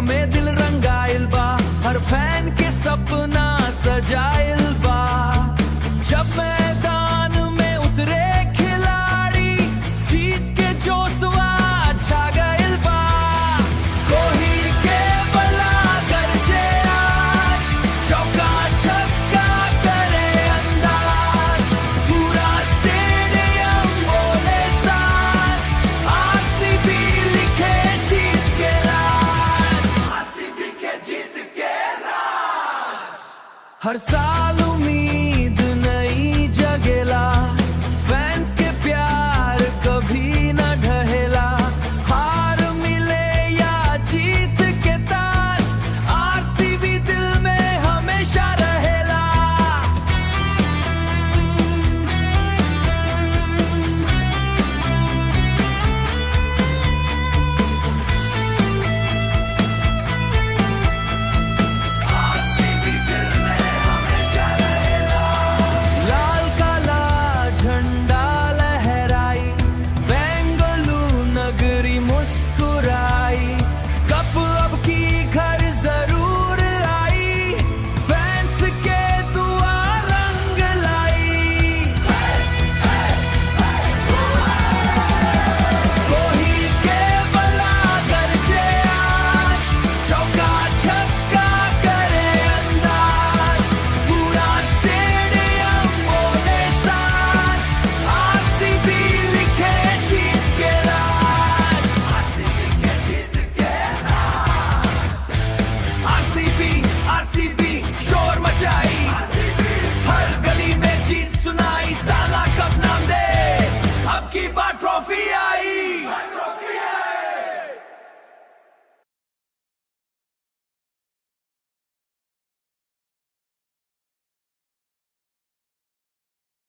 में दिल रंगाइल बा, हर फैन के सपना सजाइल बा। जब मैदान में उतरे खिलाड़ी, जीत के जोशवा छा गइल बा। कोहली के बला गरजे आज, चौका छक्का करे अंदाज, पूरा स्टेडियम बोले साथ, आरसीबी लिखे जीत के राज, आरसीबी के जीत के राज। हर साल